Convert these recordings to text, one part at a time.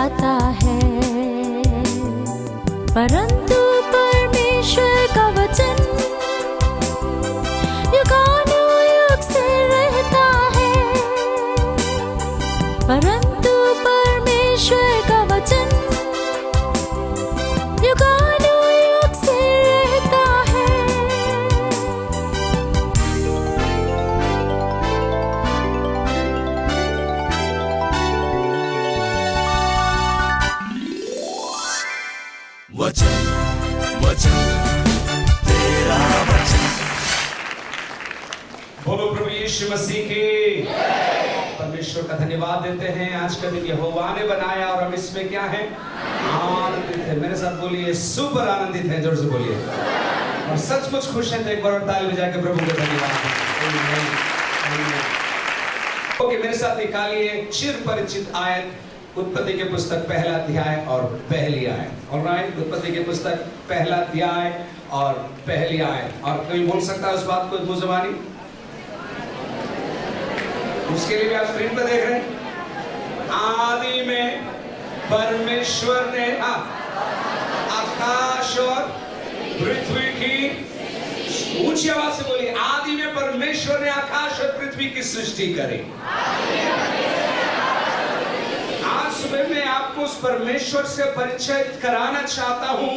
जाता है, परंतु परमेश्वर का वचन युगानुयुग से रहता है। परंतु परमेश्वर का वचन युगानुयुग से रहता है। वचन वचन तेरा वचन। बोलो प्रभु यीशु मसीह की। परमेश्वर का धन्यवाद देते हैं। आज का दिन यहोवा ने बनाया और हम इसमें क्या है? आनंदित है। मेरे साथ बोलिए, सुपर आनंदित है। जोर से बोलिए। और सचमुच खुश हैं तो एक बार और ताली बजा के प्रभु का धन्यवाद। ओके, मेरे साथ निकालिए चिर परिचित आयत, उत्पत्ति के पुस्तक पहला अध्याय और पहली आयत। ऑलराइट, उत्पत्ति के पुस्तक पहला अध्याय और पहली आयत। और कोई बोल सकता है उस बात को मुंह ज़बानी? उसके लिए भी आप स्क्रीन पर देख रहे हैं। आदि में परमेश्वर ने आकाश और पृथ्वी की, ऊंची आवाज से बोलिए, आदि में परमेश्वर ने आकाश और पृथ्वी की सृष्टि करी। आज सुबह मैं आपको उस परमेश्वर से परिचय कराना चाहता हूं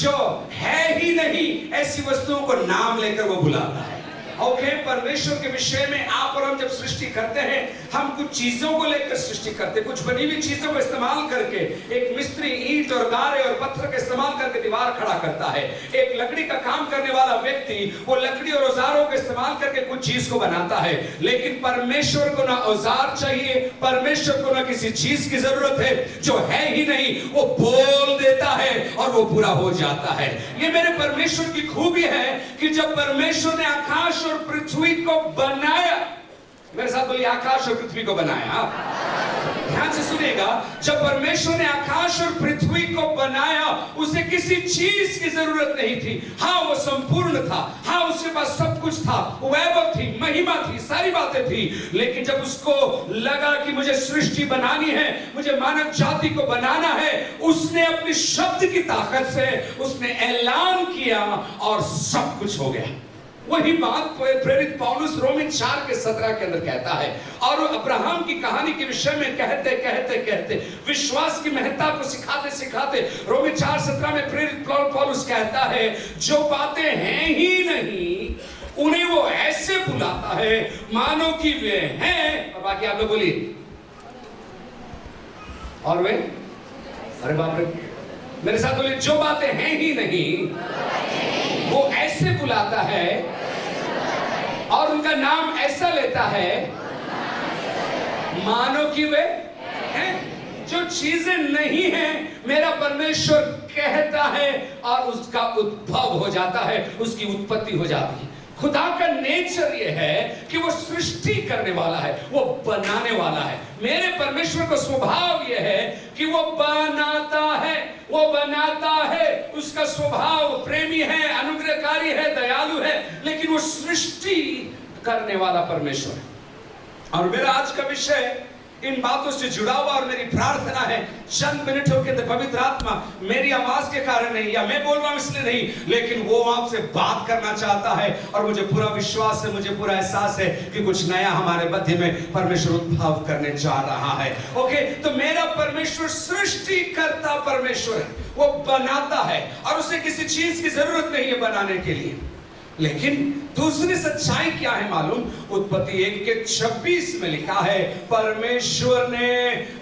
जो है ही नहीं ऐसी वस्तुओं को नाम लेकर वो बुलाता है। ओके, परमेश्वर के विषय में आप और हम जब सृष्टि करते हैं, हम कुछ चीजों को लेकर सृष्टि करते हैं, कुछ बनी हुई चीजों को इस्तेमाल करके। एक मिस्त्री ईंट और गारे और पत्थर का इस्तेमाल करके दीवार खड़ा करता है। एक लकड़ी का काम करने वाला व्यक्ति वो लकड़ी और औजारों का इस्तेमाल करके कुछ चीज को बनाता है। लेकिन परमेश्वर को ना औजार चाहिए, परमेश्वर को ना किसी चीज की जरूरत है। जो है ही नहीं वो बोल देता है और वो पूरा हो जाता है। ये मेरे परमेश्वर की खूबी है कि जब परमेश्वर ने आकाश और पृथ्वी को बनाया, मेरे साथ बोलिए, आकाश और पृथ्वी को बनाया। ध्यान से सुनिएगा, जब परमेश्वर ने आकाश और पृथ्वी को बनाया, उसे किसी चीज की जरूरत नहीं थी। हाँ, वो संपूर्ण था। हाँ, उसके पास सब कुछ था, वैभव थी, महिमा थी, सारी बातें थी। लेकिन जब उसको लगा कि मुझे सृष्टि बनानी है, मुझे मानव जाति को बनाना है, उसने अपने शब्द की ताकत से उसने ऐलान किया और सब कुछ हो गया। वही बात प्रेरित पौलुस रोमी 4:17 के अंदर कहता है। और अब्राहम की कहानी के विषय में कहते कहते कहते विश्वास की महत्ता को सिखाते सिखाते रोमी 4:17 में प्रेरित पौलुस कहता है, जो बातें हैं ही नहीं उन्हें वो ऐसे बुलाता है मानो कि वे हैं। और बाकी आप लोग बोलिए, और वे, अरे बाप रे, मेरे साथ बोलिए, जो बातें हैं ही नहीं वो ऐसे बुलाता है और उनका नाम ऐसा लेता है मानो कि वे हैं। जो चीजें नहीं हैं, मेरा परमेश्वर कहता है और उसका उद्भव हो जाता है, उसकी उत्पत्ति हो जाती है। खुदा का नेचर ये है कि वो सृष्टि करने वाला है, वो बनाने वाला है। मेरे परमेश्वर का स्वभाव ये है कि वो बनाता है, वो बनाता है। उसका स्वभाव प्रेमी है, अनुग्रहकारी है, दयालु है, लेकिन वो सृष्टि करने वाला परमेश्वर है। और मेरा आज का विषय इन बातों से जुड़ा हुआ, और मेरी प्रार्थना है चंद मिनटों के अंदर पवित्र आत्मा मेरी आवाज के कारण नहीं, या मैं बोल रहा हूं इसलिए नहीं, लेकिन वो आपसे बात करना चाहता है। और मुझे पूरा विश्वास है, मुझे पूरा एहसास है कि कुछ नया हमारे मध्य में परमेश्वर उद्भव करने जा रहा है। ओके, तो मेरा परमेश्वर सृष्टि करता परमेश्वर है, वो बनाता है और उसे किसी चीज की जरूरत नहीं है बनाने के लिए। लेकिन दूसरी सच्चाई क्या है मालूम? उत्पत्ति 1:26 में लिखा है, परमेश्वर ने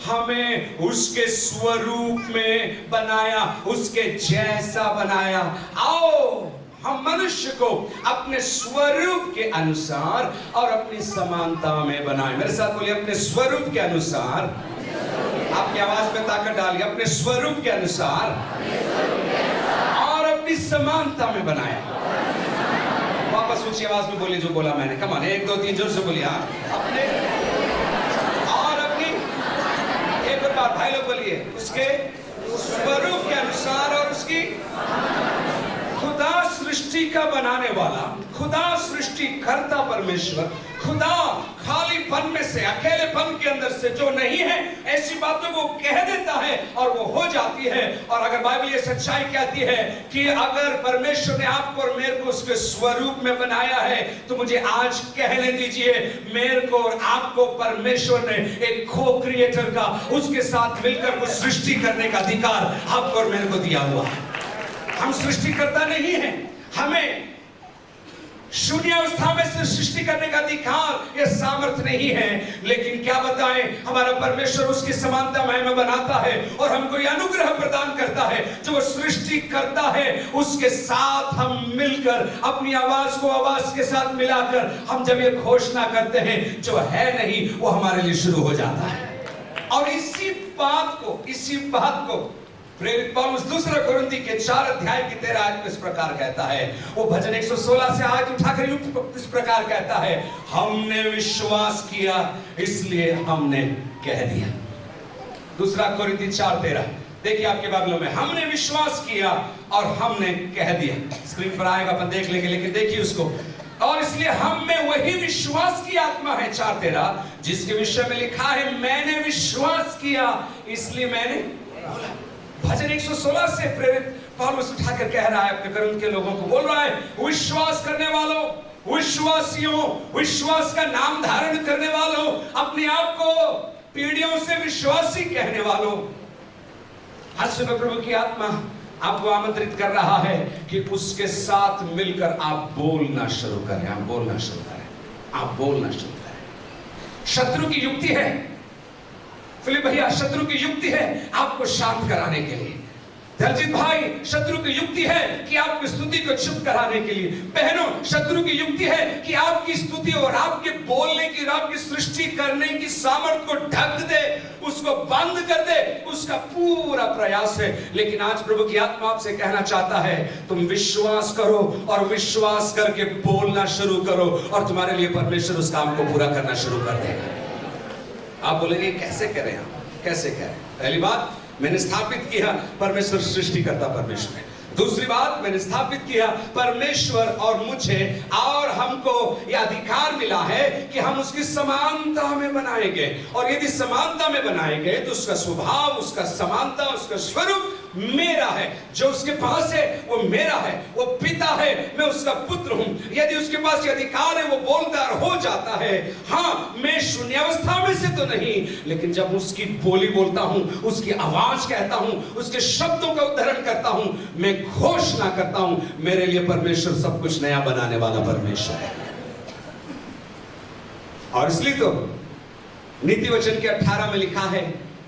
हमें उसके स्वरूप में बनाया, उसके जैसा बनाया। आओ हम मनुष्य को अपने स्वरूप के अनुसार और अपनी समानता में बनाए। मेरे साथ बोलिए, अपने स्वरूप के अनुसार। आपकी आवाज में ताकत डालिए, अपने स्वरूप के अनुसार और अपनी समानता में बनाया। वापस ऊंची आवाज में बोलिए जो बोला मैंने। कम ऑन, 1 2 3 जोर से बोलिए। अपने और अपनी, एक और बार भाई लोग बोलिए, उसके स्वरूप के अनुसार और उसकी। खुदा सृष्टि का बनाने वाला खुदा, सृष्टि करता परमेश्वर, खुदा खालीपन में से, अकेलेपन के अंदर से जो नहीं है, ऐसी बातों को कह देता है और वो हो जाती है। और अगर बाइबल ये सच्चाई कहती है कि अगर परमेश्वर ने आपको और मेरे को उसके स्वरूप में बनाया है, तो मुझे आज कहने दीजिए, मेरे को और आपको परमेश्वर ने एक को क्रिएटर का, उसके साथ मिलकर कुछ सृष्टि करने का अधिकार आपको और मेरे को दिया हुआ है। हम सृष्टिकर्ता नहीं है, हमें शून्य अवस्था में से सृष्टि करने का अधिकार या सामर्थ्य नहीं है, लेकिन क्या बताएं, हमारा परमेश्वर उसकी समानता में बनाता है और हमको यह अनुग्रह प्रदान करता है, जो वो सृष्टि करता है उसके साथ हम मिलकर अपनी आवाज को आवाज के साथ मिलाकर हम जब ये घोषणा करते हैं, जो है नहीं वो हमारे लिए शुरू हो जाता है। और इसी बात को प्रेरित पौलुस दूसरा कुरिन्थी के 4 अध्याय की 13 आयत में इस प्रकार कहता है, वो भजन 116 से आज उठाकर इस प्रकार कहता है, हमने विश्वास किया इसलिए हमने कह दिया। दूसरा कुरिन्थी 4:13 देखिए आपके बाइबलों में, हमने विश्वास किया और हमने कह दिया। स्क्रीन पर आएगा, अपन देख लेंगे, लेकिन देखिए उसको। और इसलिए हम में वही विश्वास की आत्मा है, 4:13, जिसके विषय में लिखा है, मैंने विश्वास किया इसलिए मैंने बोला। भजन 116 से प्रेरित पौलुस उठाकर कह रहा है, अपने कुरिन्थ के लोगों को बोल रहा है, विश्वास करने वालों, विश्वासियों, विश्वास का नाम धारण करने वालों, अपने आप को पीढ़ियों से विश्वासी कहने वालों, आज सुबह प्रभु की आत्मा आपको आमंत्रित कर रहा है कि उसके साथ मिलकर आप बोलना शुरू करें, आप बोलना शुरू करें, आप बोलना शुरू करें। शत्रु की युक्ति है, फिलिप भैया, शत्रु की युक्ति है आपको शांत कराने के लिए। दलजीत भाई, शत्रु की युक्ति है कि आपकी स्तुति को चुप कराने के लिए। बहनों, शत्रु की युक्ति है कि आपकी स्तुति और आपके बोलने की, आपकी सृष्टि करने की सामर्थ्य को ढक दे, उसको बंद कर दे, उसका पूरा प्रयास है। लेकिन आज प्रभु की आत्मा आपसे कहना चाहता है, तुम विश्वास करो और विश्वास करके बोलना शुरू करो और तुम्हारे लिए परमेश्वर उस काम को पूरा करना शुरू कर देगा। आप बोलेंगे कैसे करें, हम कैसे करें? पहली बात, मैंने स्थापित किया परमेश्वर सृष्टि करता परमेश्वर है। दूसरी बात, मैंने स्थापित किया परमेश्वर और मुझे और हमको यह अधिकार मिला है कि हम उसकी समानता में बनाए गए, और यदि समानता में बनाए गए तो उसका स्वभाव, उसका समानता, उसका स्वरूप मेरा है। जो उसके पास है वो मेरा है, वो पिता है, मैं उसका पुत्र हूं। यदि उसके पास ये अधिकार है, वो बोलदार हो जाता है। हाँ, मैं शून्यावस्था में से तो नहीं, लेकिन जब उसकी बोली बोलता हूं, उसकी आवाज कहता हूं, उसके शब्दों का उद्धरण करता हूं, मैं घोषणा करता हूं, मेरे लिए परमेश्वर सब कुछ नया बनाने वाला परमेश्वर है। और इसलिए तो नीति वचन के 18 में लिखा है,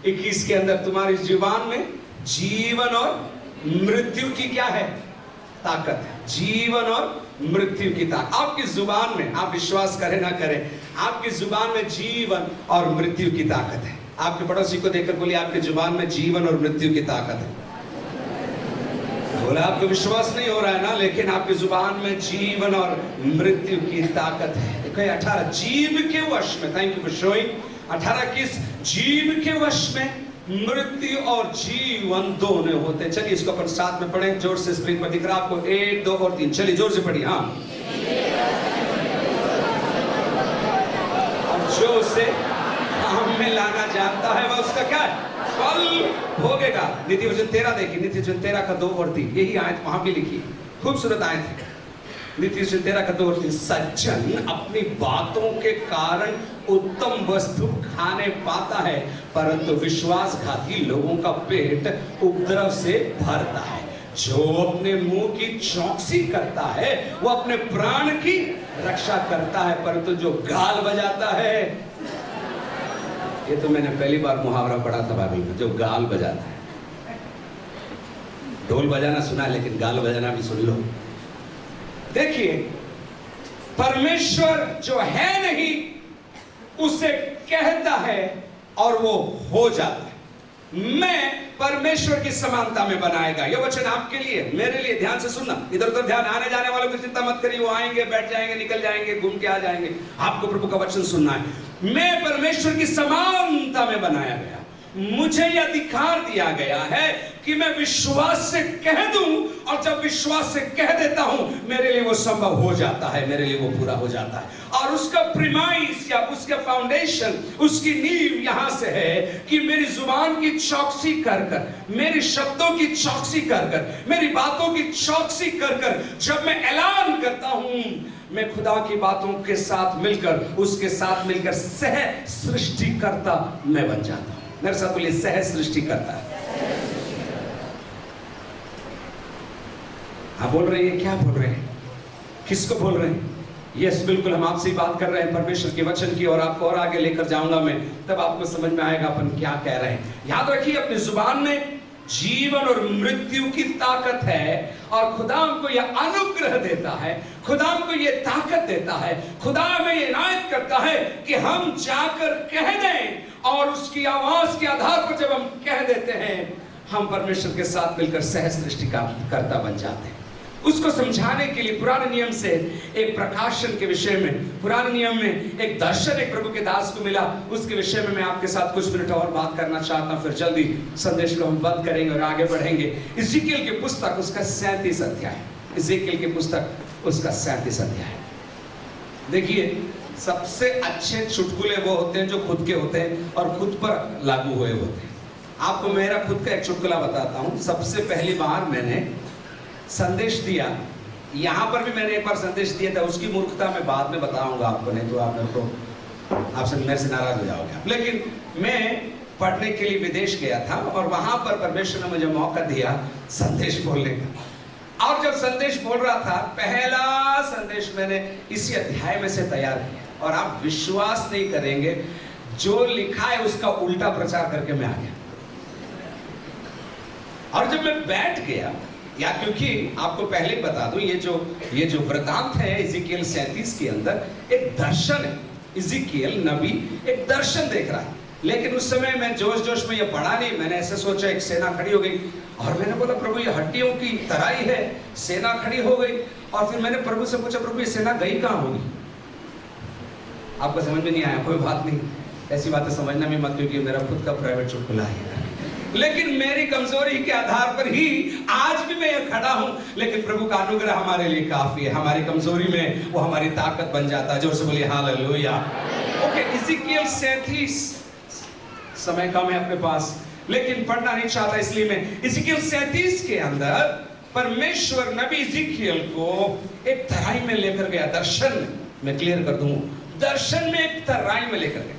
21 के अंदर, तुम्हारी जुबान में जीवन और मृत्यु की क्या है? ताकत है। जीवन और मृत्यु की ताकत आपकी जुबान में, आप विश्वास करें ना करें, आपकी जुबान में जीवन और मृत्यु की ताकत है। आपके पड़ोसी को देखकर बोलिए, आपकी जुबान में जीवन और मृत्यु की ताकत है। बोला, आपको विश्वास नहीं हो रहा है ना, लेकिन आपकी जुबान में जीवन और मृत्यु की ताकत है। देखो 18, जीव के वश में, थैंक यू फॉर शोइंग, 18:21, जीव के वश में मृत्यु और जीवन दोनों होते हैं। चलिए इसको अपन साथ में पढ़ें, जोर से। स्क्रीन पर दिख रहा आपको 1, 2 और 3, चलिए जोर से पढ़िए। हाँ, और जो उसे काम में लाना जानता है वह उसका क्या है? फल भोगेगा। नीति वचन 13 देखिए, नीति वचन 13 का 2 और 3, यही आयत वहां भी लिखी है, खूबसूरत आयत है। नीति वचन 13 का 2 और 3, सज्जन अपनी बातों के कारण उत्तम वस्तु खाने पाता है, परंतु विश्वासघाती लोगों का पेट उपद्रव से भरता है। जो अपने मुंह की चौकसी करता है वो अपने प्राण की रक्षा करता है, परंतु जो गाल बजाता है, ये तो मैंने पहली बार मुहावरा पढ़ा था बाइबल में, जो गाल बजाता है। ढोल बजाना सुना, लेकिन गाल बजाना भी सुन लो। देखिए, परमेश्वर जो है नहीं उसे कहता है और वो हो जाता है। मैं परमेश्वर की समानता में बनाएगा। यह वचन आपके लिए, मेरे लिए, ध्यान से सुनना। इधर उधर ध्यान, आने जाने वालों की चिंता मत करिए, वो आएंगे, बैठ जाएंगे, निकल जाएंगे, घूम के आ जाएंगे। आपको प्रभु का वचन सुनना है। मैं परमेश्वर की समानता में बनाया गया, मुझे यह अधिकार दिया गया है कि मैं विश्वास से कह दूं, और जब विश्वास से कह देता हूं मेरे लिए वो संभव हो जाता है, मेरे लिए वो पूरा हो जाता है। और उसका प्रीमाइस या उसका फाउंडेशन, उसकी नींव यहां से है कि मेरी जुबान की चौकसी कर कर, मेरे शब्दों की चौकसी कर कर, मेरी बातों की चौकसी कर कर जब मैं ऐलान करता हूं, मैं खुदा की बातों के साथ मिलकर, उसके साथ मिलकर सह सृष्टिकर्ता मैं बन जाता हूं। मेरे साथ बोलिए, सह सृष्टिकर्ता। आप बोल रहे हैं, क्या बोल रहे हैं, किसको बोल रहे हैं? यस, बिल्कुल हम आपसे बात कर रहे हैं परमेश्वर के वचन की, और आपको और आगे लेकर जाऊंगा मैं, तब आपको समझ में आएगा अपन क्या कह रहे हैं। याद रखिए, अपनी जुबान में जीवन और मृत्यु की ताकत है, और खुदा हमको यह अनुग्रह देता है, खुदा हमको यह ताकत देता है, खुदा हमें यह इनायत करता है कि हम जाकर कह दें, और उसकी आवाज के आधार पर जब हम कह देते हैं, हम परमेश्वर के साथ मिलकर सह सृष्टिकर्ता बन जाते हैं। उसको समझाने के लिए पुराने नियम से एक प्रकाशन के विषय में, पुराने नियम में एक दर्शन एक प्रभु के दास को मिला, उसके विषय में मैं आपके साथ कुछ मिनट और बात करना चाहता हूं, फिर जल्दी संदेश को हम बंद करेंगे और आगे बढ़ेंगे। इज़ेकियल की पुस्तक उसका 37 अध्याय, इज़ेकियल की पुस्तक उसका 37 अध्याय। देखिए, सबसे अच्छे चुटकुले वो होते हैं जो खुद के होते हैं और खुद पर लागू हुए होते हैं। आपको मेरा खुद का एक चुटकुला बताता हूं। सबसे पहली बार मैंने संदेश दिया, यहां पर भी मैंने एक बार संदेश दिया था, उसकी मूर्खता मैं बाद में बताऊंगा आपको, नहीं तो आप मेरे को, आपसे मेरे से नाराज हो जाओगे। लेकिन मैं पढ़ने के लिए विदेश गया था, और वहां पर परमेश्वर ने मुझे मौका दिया संदेश बोलने का। और जब संदेश बोल रहा था, पहला संदेश मैंने इसी अध्याय में से तैयार किया, और आप विश्वास नहीं करेंगे, जो लिखा है उसका उल्टा प्रचार करके मैं आ गया। और जब मैं बैठ गया, या क्योंकि आपको पहले बता दूं, ये जो वृतांत है इज़ेकियल 37 के अंदर एक दर्शन है। इज़ेकियल नबी एक दर्शन देख रहा है, लेकिन उस समय मैं जोश में ये पढ़ा नहीं, मैंने ऐसे सोचा एक सेना खड़ी हो गई, और मैंने बोला प्रभु ये हड्डियों की तराई है, सेना खड़ी हो गई। और फिर मैंने प्रभु से पूछा, प्रभु ये सेना गई कहां होगी? आपको समझ में नहीं आया, कोई बात नहीं, ऐसी बातें समझना भी मत, क्योंकि मेरा खुद का प्राइवेट चुटकुला है। लेकिन मेरी कमजोरी के आधार पर ही आज भी मैं यहाँ खड़ा हूं, लेकिन प्रभु का अनुग्रह हमारे लिए काफी है। हमारी कमजोरी में वो हमारी ताकत बन जाता है। जोर से बोलिए हालेलुया। ओके, इज़ेकियल 37, समय कम है अपने पास, लेकिन पढ़ना नहीं चाहता, इसलिए मैं इज़ेकियल 37 के अंदर परमेश्वर नबी इज़ेकियल को एक तराई में लेकर गया। दर्शन में क्लियर कर दूं, दर्शन में एक तराई में लेकर गया,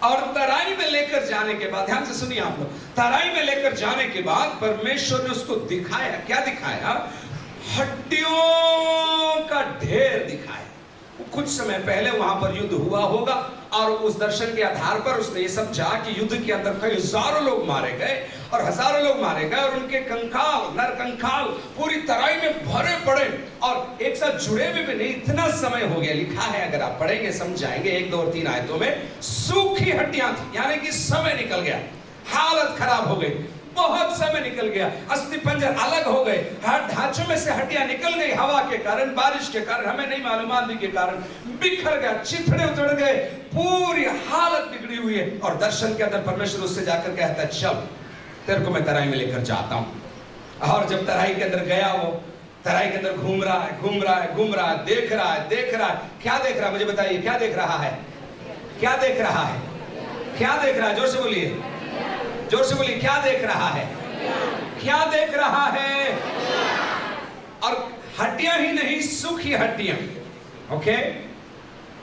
और तराई में लेकर जाने के बाद, ध्यान से सुनिए आप लोग, तराई में लेकर जाने के बाद परमेश्वर ने उसको दिखाया, क्या दिखाया? हड्डियों का ढेर दिखाया। कुछ समय पहले वहां पर युद्ध हुआ होगा, और उस दर्शन के आधार पर उसने ये समझा कि युद्ध के अंदर कई हजारों लोग मारे गए, और हजारों लोग मारे गए, और उनके कंकाल, नर कंकाल पूरी तराई में भरे पड़े, और एक साथ जुड़े हुए भी नहीं। इतना समय हो गया, लिखा है, अगर आप पढ़ेंगे समझ जाएंगे, 1, 2 और 3 आयतों में सूखी हड्डियां थी, यानी कि समय निकल गया, हालत खराब हो गई, बहुत समय निकल गया, अस्थि पंजर अलग हो गए, ढांचों में से हड्डियां निकल गई, हवा के कारण, बारिश के कारण, हमें नहीं मालूम, आंधी के कारण बिखर गया, चिथड़े उतड़ गए, पूरी हालत बिगड़ी हुई है। और दर्शन के अंदर परमेश्वर उससे जाकर कहता है, चल तेरे को मैं तराई में लेकर जाता हूं। और जब तराई के अंदर गया, वो तराई के अंदर घूम रहा है, घूम रहा है, घूम रहा है, देख रहा है, देख रहा है। क्या देख रहा है? मुझे बताइए, क्या देख रहा है? क्या देख रहा है? क्या देख रहा है? जोर से बोलिए, जोर से बोलिए, क्या देख रहा है? क्या देख रहा है? और हड्डियां ही नहीं, सूखी हड्डियां। ओके,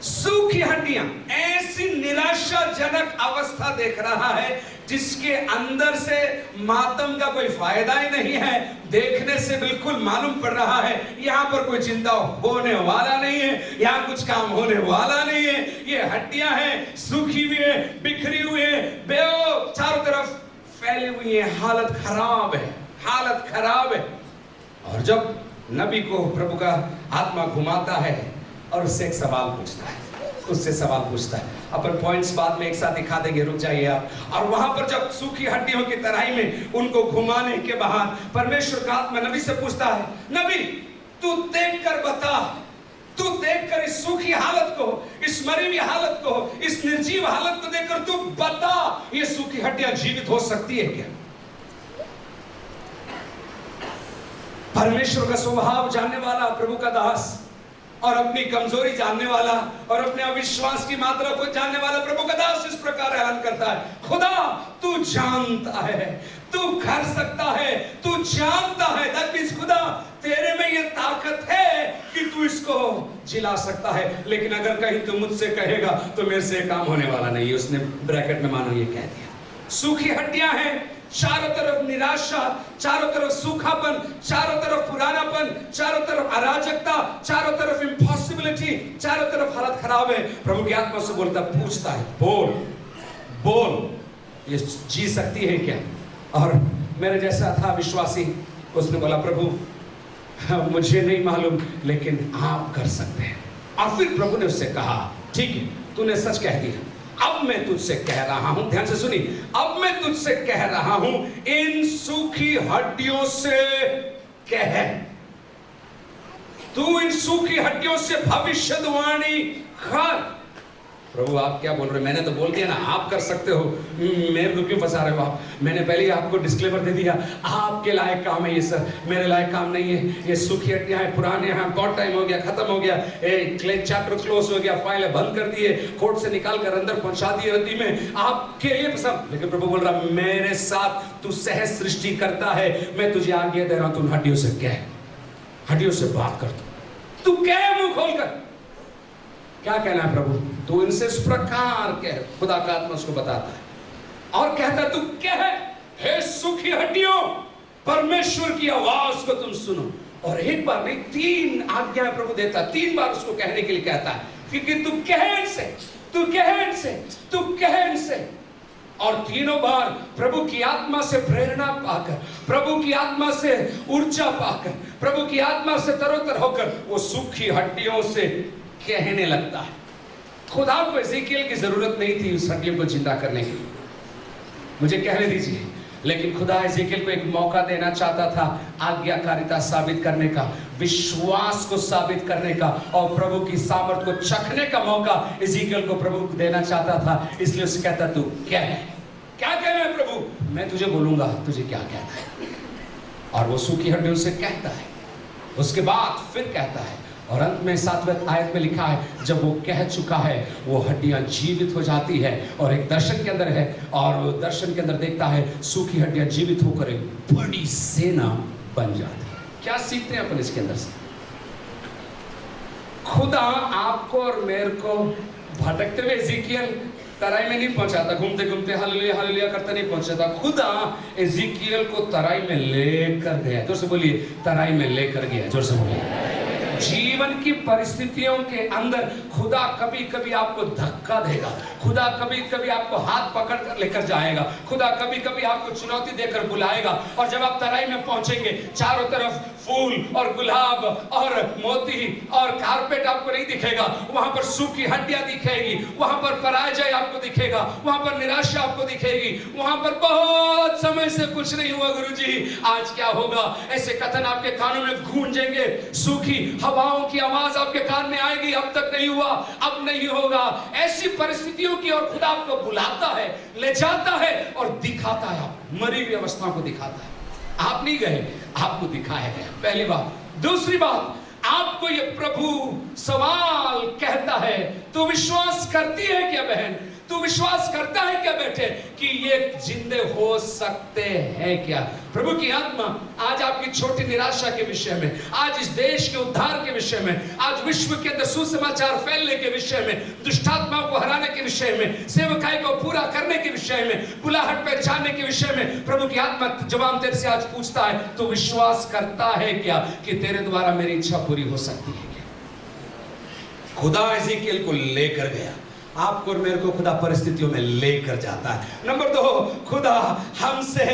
सूखी हड्डियां, ऐसी निराशाजनक अवस्था देख रहा है जिसके अंदर से मातम का कोई फायदा ही नहीं है। देखने से बिल्कुल मालूम पड़ रहा है यहां पर कोई जिंदा होने वाला नहीं है, यहां कुछ काम होने वाला नहीं है। ये हड्डियां हैं, सूखी हुई है, बिखरी हुई है, बेओ चारों तरफ फैली हुई है, हालत खराब है, हालत खराब है। और जब नबी को प्रभु का आत्मा घुमाता है और उससे एक सवाल पूछता है, उससे सवाल पूछता है, अपन पॉइंट्स बाद में एक साथ दिखा देंगे, रुक जाइए आप। और वहां पर जब सूखी हड्डियों की तराई में उनको घुमाने के बाद परमेश्वर का आत्मा नबी से पूछता है, नबी तू देखकर बता, तू देखकर इस सूखी हालत को, इस मरी हुई हालत को, इस निर्जीव हालत को देखकर तू बता, ये सूखी हड्डियां जीवित हो सकती है क्या? परमेश्वर का स्वभाव जानने वाला प्रभु का दास और अपनी कमजोरी जानने वाला और अपने अविश्वास की मात्रा को जानने वाला प्रभु का दास इस प्रकार ऐलान करता है, खुदा तू जानता है, तू कर सकता है, तू जानता है। दैट मींस खुदा तेरे में ये ताकत है कि तू इसको जिला सकता है, लेकिन अगर कहीं तू मुझसे कहेगा तो मेरे से काम होने वाला नहीं है। उसने ब्रैकेट में मानो ये कह दिया। सूखी हड्डियां हैं, चारों तरफ निराशा, चारों तरफ सूखापन, चारों तरफ पुरानापन, चारों तरफ अराजकता, चारों तरफ इम्पॉसिबिलिटी, चारों तरफ हालत खराब है। प्रभु की आत्मा से बोलता, पूछता है, बोल बोल ये जी सकती है क्या? और मेरे जैसा था विश्वासी, उसने बोला, प्रभु मुझे नहीं मालूम लेकिन आप कर सकते हैं। और फिर प्रभु ने उससे कहा, ठीक है तूने सच कह दिया, अब मैं तुझसे कह रहा हूं, ध्यान से सुनी, अब मैं तुझसे कह रहा हूं, इन सूखी हड्डियों से कह, तू इन सूखी हड्डियों से भविष्यवाणी कर। प्रभु आप क्या बोल रहे हैं? मैंने तो बोल दिया ना, आप कर सकते हो, मेरे को क्यों फंसा रहे हो आप? मैंने पहले ही आपको डिस्क्लेमर दे दिया, आपके लायक काम है ये सर, मेरे लायक काम नहीं है। ये सूखी हड्डियां हैं, पुराने हैं, बहुत टाइम हो गया, खत्म हो गया, चैप्टर क्लोज हो गया, फाइल बंद कर दिए, कोर्ट से निकाल कर अंदर पहुंचा दिए रद्दी में, आपके लिए पसंद। लेकिन प्रभु बोल रहा, मेरे साथ तू सह सृष्टि करता है, मैं तुझे आज्ञा दे रहा हूं, तू हड्डियों से कह, हड्डियों से बात कर, तू कह मुंह खोलकर। क्या कहना है प्रभु? तू इनसे इस प्रकार कह, खुदा का आत्मा उसको बताता है और कहता, तू कह, हे सूखी हड्डियों, परमेश्वर की आवाज को तुम सुनो। और एक बार नहीं, 3 आज्ञाएं प्रभु देता, 3 बार उसको कहने के लिए कहता है, क्योंकि तू कह इनसे, तू कह इनसे, तू कह इनसे। और तीनों बार प्रभु की आत्मा से प्रेरणा पाकर, प्रभु की आत्मा से ऊर्जा पाकर, प्रभु की आत्मा से तरोतर होकर वो सूखी हड्डियों से कहने लगता है। खुदा को एजेकियल की जरूरत नहीं थी उस हड्डियों को जिंदा करने की, मुझे कहने दीजिए, लेकिन खुदा एजेकियल को एक मौका देना चाहता था, आज्ञाकारिता साबित करने का, विश्वास को साबित करने का और प्रभु की सामर्थ को चखने का मौका एजेकियल को प्रभु देना चाहता था। इसलिए उसे कहता, तू क्या है, क्या कहना है प्रभु? मैं तुझे बोलूंगा, तुझे क्या कहना है। और वो सूखी हड्डियों से कहता है, उसके बाद फिर कहता है, और अंत में 7वें आयत में लिखा है, जब वो कह चुका है वो हड्डियां जीवित हो जाती है। और एक दर्शन के अंदर है, और वो दर्शन के अंदर देखता है सूखी हड्डियां जीवित होकर एक बड़ी सेना बन जाती है। क्या सीखते हैं अपन इसके अंदर से? खुदा आपको और मेरे को भटकते हुए एजेकियल तराई में नहीं पहुंचाता, घूमते घूमते हालेलुया हालेलुया करता नहीं पहुंचाता। खुदा एजेकियल को तराई में लेकर गया। जोर से बोलिए, तराई में लेकर गया। जोर से बोलिए। जीवन की परिस्थितियों के अंदर खुदा कभी कभी आपको धक्का देगा, खुदा कभी कभी आपको हाथ पकड़ कर लेकर जाएगा, खुदा कभी कभी आपको चुनौती देकर बुलाएगा। और जब आप तराई में पहुंचेंगे, चारों तरफ फूल और गुलाब और मोती और कारपेट आपको नहीं दिखेगा, वहां पर सूखी हड्डियां दिखेगी, वहां पर पराजय आपको दिखेगा, वहां पर निराशा आपको दिखेगी, वहां पर बहुत समय से कुछ नहीं हुआ गुरुजी, आज क्या होगा, ऐसे कथन आपके कानों में गूंजेंगे, सूखी हवाओं की आवाज आपके कान में आएगी, अब तक नहीं हुआ, अब नहीं होगा। ऐसी परिस्थितियों की ओर खुदा आपको बुलाता है, ले जाता है और दिखाता है, मरी हुई अवस्थाओं को दिखाता है। आप नहीं गए, आपको दिखाया गया, पहली बात। दूसरी बात, आपको ये प्रभु सवाल कहता है, तू विश्वास करती है क्या बहन, तू विश्वास करता है क्या बेटे, कि ये जिंदे हो सकते हैं क्या? प्रभु की आत्मा आज आपकी छोटी निराशा के विषय में, आज इस देश के उद्धार के विषय में, आज विश्व के अंदर सुसमाचार फैलने के विषय में, दुष्टात्माओं को हराने के विषय में, सेवकाई को पूरा करने के विषय में, बुलाहट पहचानने के विषय में, प्रभु की आत्मा जवाब तेरे से आज पूछता है, तू विश्वास करता है क्या कि तेरे द्वारा मेरी इच्छा पूरी हो सकती है क्या? खुदा एजेकियल को लेकर गया, आपको और मेरे को खुदा परिस्थितियों में लेकर जाता है। नंबर 2, खुदा हमसे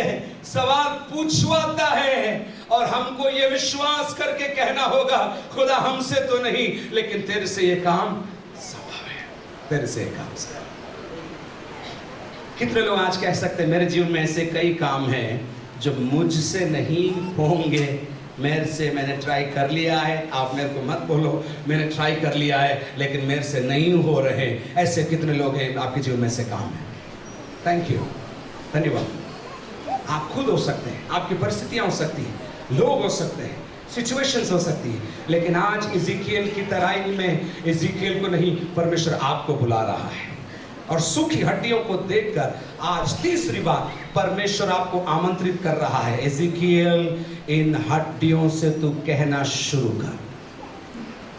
सवाल पूछवाता है और हमको ये विश्वास करके कहना होगा, खुदा हमसे तो नहीं लेकिन तेरे से ये काम संभव है, तेरे से ये काम संभव है। कितने लोग आज कह सकते हैं, मेरे जीवन में ऐसे कई काम हैं जो मुझसे नहीं होंगे, मेरे से मैंने ट्राई कर लिया है, आप मेरे को मत बोलो, मैंने ट्राई कर लिया है लेकिन मेरे से नहीं हो रहे। ऐसे कितने लोग हैं आपके जीवन में से काम है? थैंक यू, धन्यवाद। आप खुद हो सकते हैं, आपकी परिस्थितियां हो सकती हैं, लोग हो सकते हैं, सिचुएशंस हो सकती है, लेकिन आज इज़ीकिएल की तराई में इज़ीकिएल को नहीं, परमेश्वर आपको बुला रहा है। और सूखी हड्डियों को देखकर आज तीसरी बार परमेश्वर आपको आमंत्रित कर रहा है, इज़ीकिएल इन हड्डियों से तू कहना शुरू कर।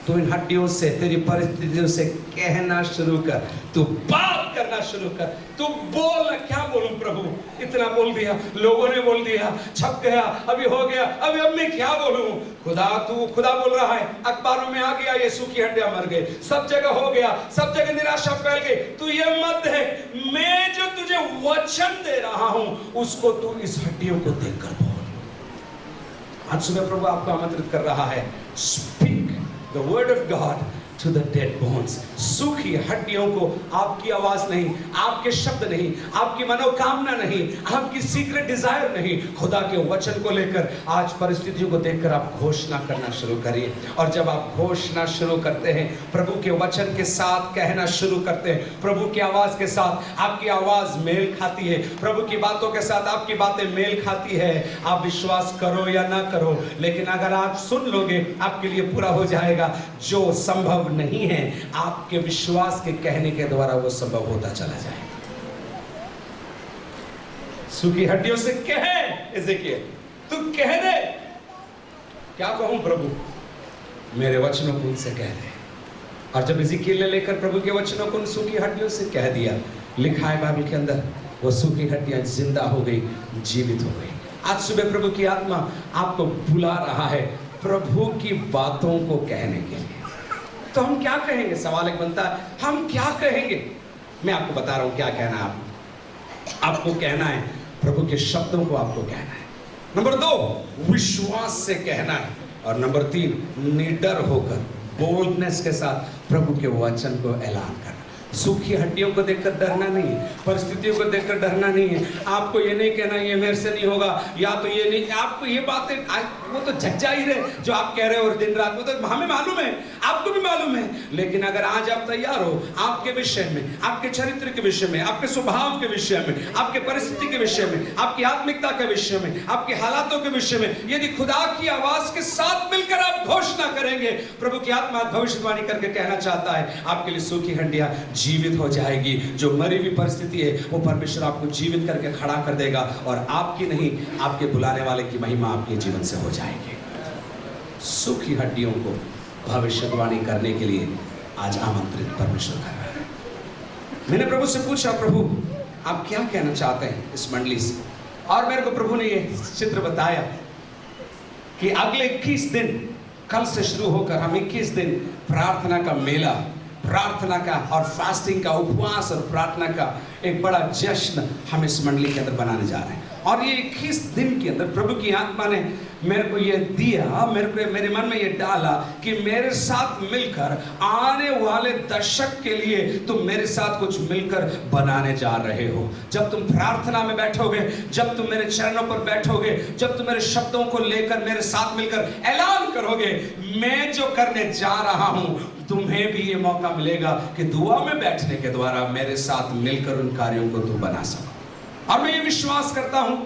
तू इन हड्डियों से, तेरी परिस्थितियों से कहना शुरू कर, तू बात करना शुरू कर, तू बोल। क्या बोलूं प्रभु, इतना बोल दिया, लोगों ने बोल दिया, छप गया, अभी हो गया, अभी अब मैं क्या बोलूं। खुदा बोल रहा है, अखबारों में आ गया, यीशु की हड्डियां मर गई, सब जगह हो गया, सब जगह निराशा फैल गई। तू ये मत देख, मैं जो तुझे वचन दे रहा हूं उसको तू इस हड्डियों को देखकर बोल। आज सुबह प्रभु आपको आमंत्रित कर रहा है, speak the word of God to the dead bones। सूखी हड्डियों को आपकी आवाज नहीं, आपके शब्द नहीं, आपकी मनोकामना नहीं, आपकी सीक्रेट डिजायर नहीं, खुदा के वचन को लेकर आज परिस्थितियों को देखकर आप घोषणा करना शुरू करिए। और जब आप घोषणा शुरू करते हैं, प्रभु के वचन के साथ कहना शुरू करते हैं, प्रभु की आवाज के साथ आपकी आवाज मेल खाती है, प्रभु की बातों के साथ आपकी बातें मेल खाती है। आप विश्वास करो या ना करो, लेकिन अगर आप सुन लोगे आपके लिए पूरा हो जाएगा। जो संभव नहीं है, आपके विश्वास के कहने के द्वारा वो संभव होता चला जाएगा। सूखी हड्डियों से कहे इज़ीकिएल, तू कह दे। क्या कहूं प्रभु, मेरे वचनों को उनसे कह दे। और जब इज़ीकिएल ने लेकर प्रभु के वचनों को उन सूखी हड्डियों से कह दिया, लिखा है बाइबल के अंदर, वो सूखी हड्डियां जिंदा हो गई, जीवित हो गई। आज सुबह प्रभु की आत्मा आपको बुला रहा है प्रभु की बातों को कहने के लिए। तो हम क्या कहेंगे, सवाल एक बनता है, हम क्या कहेंगे। मैं आपको बता रहा हूं क्या कहना है। आपको कहना है प्रभु के शब्दों को आपको कहना है। नंबर 2, विश्वास से कहना है। और नंबर 3, निडर होकर, बोल्डनेस के साथ प्रभु के वचन को ऐलान करना। सूखी हड्डियों को देखकर डरना नहीं है, परिस्थितियों को देखकर डरना नहीं है। आपको ये नहीं कहना ये मेरे से नहीं होगा, या तो ये नहीं, आपको ये बातें वो तो झकझा ही रहे जो आप कह रहे हो और दिन रात, वो तो हमें मालूम है, आपको भी मालूम है। लेकिन अगर आज आप तैयार हो आपके विषय में, आपके चरित्र के विषय में, आपके स्वभाव के विषय में, आपके परिस्थिति के विषय में, आपकी आत्मिकता के विषय में, आपके हालातों के विषय में, यदि खुदा की आवाज के साथ मिलकर आप घोषणा करेंगे, प्रभु की आत्मा भविष्यवाणी करके कहना चाहता है आपके लिए सूखी हड्डियां जीवित हो जाएगी। जो मरी हुई परिस्थिति है वो परमेश्वर आपको जीवित करके खड़ा कर देगा, और आपकी नहीं, आपके बुलाने वाले की महिमा आपके जीवन से हो जाएगी। सूखी हड्डियों को भविष्यवाणी करने के लिए आज आमंत्रित परमेश्वर कर रहा है। मैंने प्रभु से पूछा, प्रभु आप क्या कहना चाहते हैं इस मंडली से? और मेरे को प्रभु ने ये चित्र बताया कि अगले 21 दिन, कल से शुरू होकर हम 21 दिन प्रार्थना का मेला, प्रार्थना का और फास्टिंग का, उपवास और प्रार्थना का एक बड़ा जश्न हम इस मंडली के अंदर बनाने जा रहे हैं। और ये 21 दिन के अंदर प्रभु की आत्मा ने मेरे को ये दिया, मेरे मन में ये डाला कि मेरे साथ मिलकर आने वाले दशक के लिए तुम मेरे साथ कुछ मिलकर बनाने जा रहे हो। जब तुम प्रार्थना में बैठोगे, जब तुम मेरे चरणों पर बैठोगे, जब तुम मेरे शब्दों को लेकर मेरे साथ मिलकर ऐलान करोगे, मैं जो करने जा रहा हूं, तुम्हें भी ये मौका मिलेगा कि दुआ में बैठने के द्वारा मेरे साथ मिलकर उन कार्यों को तुम बना सको। और मैं ये विश्वास करता हूं